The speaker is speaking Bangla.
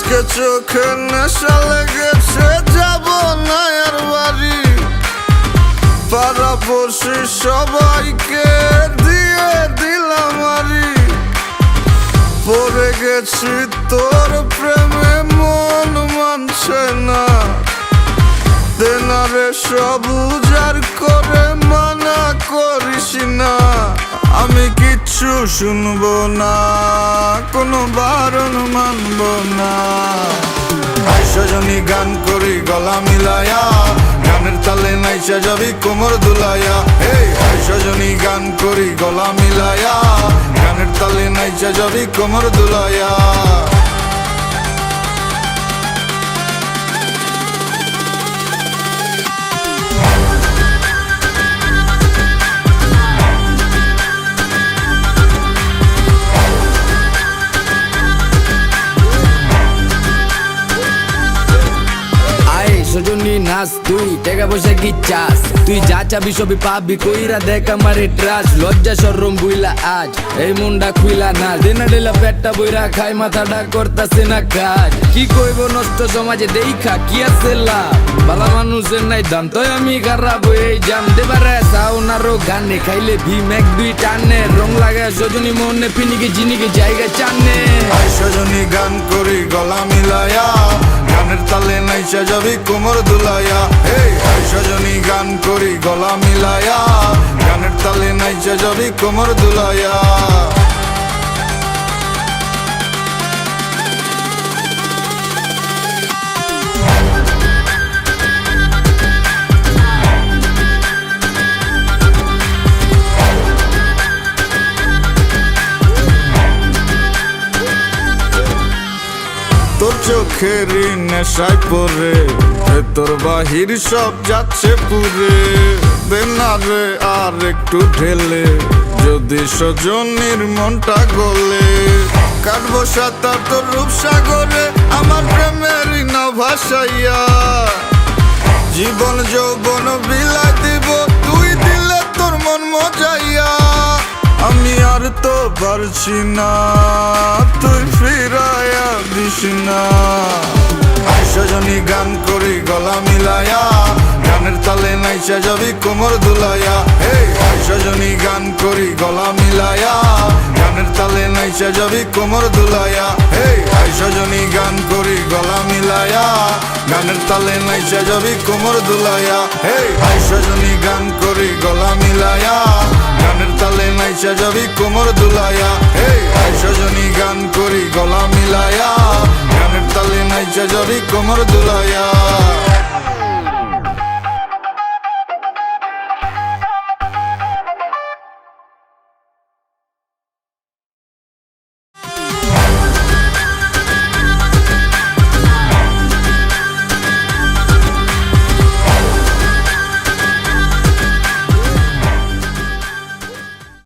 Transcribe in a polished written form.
আজকে চোখে নেশা লেগেছে, যাব না আর বাড়ি। পাড়াপড়শি সবাইকে দিয়ে দিলাম আরি। পড়ে গেছি তোর প্রেমে, মন মানছে না। দেনারে সব উজাড় করে মানা করিস না। আমি কিচ্ছু শুনবো না, কোনো বারণ মানব না। সজনী গান করি গলা মিলায়া, গানের তালে নাইসা যাবি কোমর দুলাইয়া। এই সজনী গান করি গলা মিলায়া, গানের তালে নাইসা যাবি কোমর দুলাইয়া। সজনী নাচ, তুই টাকা পয়সা কি চাস? তুই যা চাবি সবই পাবি, কইরা দেখ আমারে ট্রাস। লজ্জা শরম বুইলা আজ এই মুন্ডা খুইলা না। দিনা ডেলা পেটটা বইরা খাই, মাথাটা করতাছে না কাজ। কি কইব নষ্ট সমাজে দেখা কি আছে লাভ? বালা মানুষের নাই দাম, তাই আমি খারাপ হয়ে জাম। দেবারে সাউনারও গানে খাইলে ভীম এক দুই টানে। রং লাগায় সজনী মনে পিনিকে জিনিকে জায়গা চানে। সজনী গান করি গলা মিলায়া, গানের তালে নাইসা যাবি কোমর দুলাইয়া। এই সজনী গান করি গলা মিলায়া, গানের তালে নাইসা যাবি কোমর দুলাইয়া। তোর চোখেরই নেশায় পরে তোর বাহির সব যাচ্ছে পুরে। দেনারে আর একটু ঢেলে, যদি সজনীর মনটা গলে। কাটবো সাঁতার তোর রূপসাগরে, আমার প্রেমেরই না ভাসাইয়া। জীবন যৌবন বিলাই দিব, তুই দিলে তোর মন মজাইয়া। আমি আর তো পারছি না, তুই ফিরাইয়া দিস না। সজনী গান করি গলা মিলায়া, গানের তালে নাইসা যাবি কোমর দুলাইয়া। এই সজনী গান করি গলা মিলায়া, গানের তালে নাইসা যাবি কোমর দুলাইয়া। এই সজনী গান করি গলা মিলায়া, গানের তালে নাইসা যাবি কোমর দুলাইয়া। এই সজনী গান করি গলা মিলায়া, গানের তালে নাইসা যাবি কোমর দুলাইয়া। এই সজনী গান করি গলা মিলায়া, গানের তালে নাইসা যাবি কোমর দুলাইয়া।